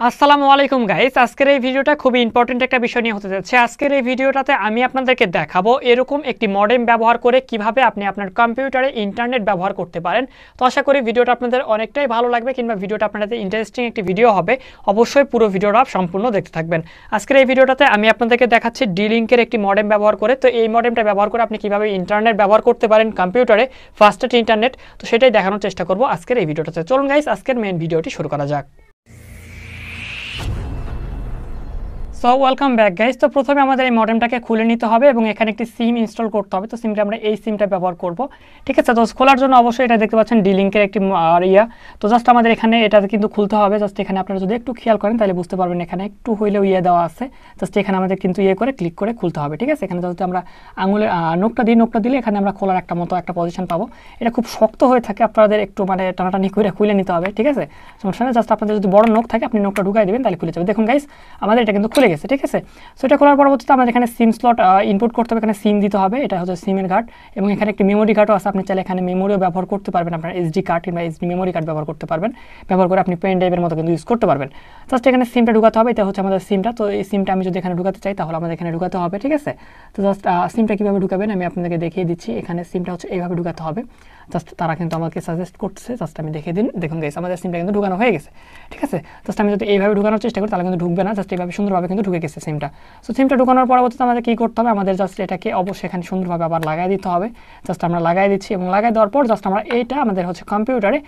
আসসালামু আলাইকুম গাইস, আজকের এই ভিডিওটা খুবই ইম্পর্টেন্ট একটা বিষয় নিয়ে হতে যাচ্ছে। আজকের এই ভিডিওটাতে আমি আপনাদেরকে দেখাবো এরকম একটি মডেম ব্যবহার করে কিভাবে আপনি আপনার কম্পিউটারে ইন্টারনেট ব্যবহার করতে পারেন। তো আশা করি ভিডিওটা আপনাদের অনেকটাই ভালো লাগবে কিংবা ভিডিওটা আপনাদের ইন্টারেস্টিং একটি ভিডিও হবে। অবশ্যই পুরো ভিডিওটা সম্পূর্ণ দেখতে থাকবেন। আজকের এই ভিডিওটাতে আমি আপনাদেরকে দেখাচ্ছি ডি-লিঙ্কের একটি মডেম ব্যবহার করে। তো এই মডেমটা ব্যবহার করে আপনি কিভাবে ইন্টারনেট ব্যবহার করতে পারেন কম্পিউটারে, ফাস্টেস্ট ইন্টারনেট। তো সেটাই দেখানোর চেষ্টা করব আজকের এই ভিডিওটাতে। চলুন গাইস, আজকের মেইন ভিডিওটি শুরু করা যাক। So welcome back guys. তো প্রথমে আমাদের এই মডেমটাকে খুলে নিতে হবে এবং এখানে একটি সিম ইনস্টল করতে হবে। তো সিমটা আমরা এই সিমটা ব্যবহার করব, ঠিক আছে। তো খোলার জন্য অবশ্যই এটা দেখতে পাচ্ছেন ডি-লিঙ্কের একটি তো জাস্ট আমাদের এখানে এটা কিন্তু খুলতে হবে। জাস্ট এখানে আপনারা যদি একটু খেয়াল করেন তাহলে বুঝতে পারবেন এখানে একটু হইলেও দেওয়া আছে। জাস্ট এখানে আমাদের কিন্তু করে ক্লিক করে খুলতে হবে, ঠিক আছে। এখানে যদি আমরা আঙুলের নোকটা দিলে এখানে আমরা খোলার একটা পজিশন পাবো। এটা খুব শক্ত হয়ে থাকে, আপনাদের একটু টানাটানি করে খুলে নিতে হবে, ঠিক আছে। সমস্যা নেই, জাস্ট আপনাদের যদি বড় নোক থাকে আপনি নোকটা ঢুকাই দেবেন তাহলে খুলে যাবে। দেখুন গাইস, আমাদের এটা কিন্তু খুলে গেছে, ঠিক আছে। সো এটা খোলার পরবর্তীতে আমাদের এখানে সিম স্লট ইনপুট করতে হবে, এখানে সিম দিতে হবে, এটা হচ্ছে সিমের কার্ড এবং এখানে একটি মেমোরি কার্ডও আছে। আপনি চাইলে এখানে মেমোরিও ব্যবহার করতে পারবেন, আপনার এসডি কার্ড কিংবা এসডি মেমোরি কার্ড ব্যবহার করতে পারবেন। ব্যবহার করে আপনি পেন ড্রাইভের মতো কিন্তু ইউজ করতে পারবেন। জাস্ট এখানে সিমটা ঢুকাতে হবে, এটা হচ্ছে আমাদের সিমটা। তো এই সিমটা আমি যদি এখানে ঢুকাতে চাই তাহলে আমাদের এখানে ঢুকাতে হবে, ঠিক আছে। তো জাস্ট সিমটা কীভাবে ঢুকাবেন আমি আপনাদেরকে দেখিয়ে দিচ্ছি। এখানে সিমটা হচ্ছে এইভাবে ঢুকাতে হবে। জাস্ট তারা কিন্তু আমাকে সাজেস্ট করছে, জাস্ট আমি দেখে দিন। দেখুন গাইস, আমাদের সিমটা কিন্তু ঢুকানো হয়ে গেছে, ঠিক আছে। জাস্ট আমি যদি এইভাবে ঢুকানোর চেষ্টা করি তাহলে কিন্তু ঢুকবে না। জাস্ট এইভাবে সুন্দরভাবে কিন্তু ঢুকে গেছে সিমটা। সো সিমটা ঢুকানোর পরবর্তীতে আমাদের কী করতে হবে, আমাদের জাস্ট এটাকে অবশ্যই এখানে সুন্দরভাবে আবার লাগাই দিতে হবে। জাস্ট আমরা লাগাই দিচ্ছি এবং লাগাই দেওয়ার পর জাস্ট আমরা এইটা আমাদের হচ্ছে কম্পিউটারে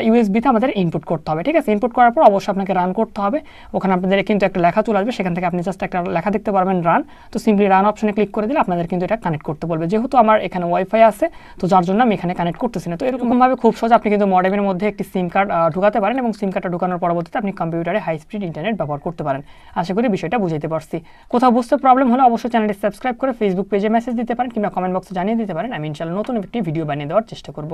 ইউএসবিতে আমাদের ইনপুট করতে হবে, ঠিক আছে। ইনপুট করার পর অবশ্যই আপনাকে রান করতে হবে। ওখানে আপনাদের কিন্তু একটা লেখা চলে আসবে, সেখান থেকে আপনি জাস্ট একটা লেখা দেখতে পারবেন রান। তো সিম্পলি রান অপশনে ক্লিক করে দিলে আপনাদের কিন্তু এটা কানেক্ট করতে বলবে। যেহেতু আমার এখানে ওয়াইফাই আছে তো যার জন্য আমি এখানে কানেক্ট করতেছি না। তো এরকমভাবে খুব সহজ আপনি কিন্তু মডেমের মধ্যে একটি সিম কার্ড ঢুকাতে পারেন এবং সিম কার্ডটা ঢুকানোর পরবর্তীতে আপনি কম্পিউটারে হাই স্পিড ইন্টারনেট ব্যবহার করতে পারেন। আশা করি বিষয়টা বুঝাইতে পারছি। কোথাও বুঝতে প্রবলেম হলে অবশ্যই চ্যানেলটি সাবস্ক্রাইব করে ফেসবুক পেজে মেসেজ দিতে পারেন কিংবা কমেন্ট বক্সে জানিয়ে দিতে পারেন। আমি ইনশাআল্লাহ নতুন একটি ভিডিও বানিয়ে দেওয়ার চেষ্টা করব।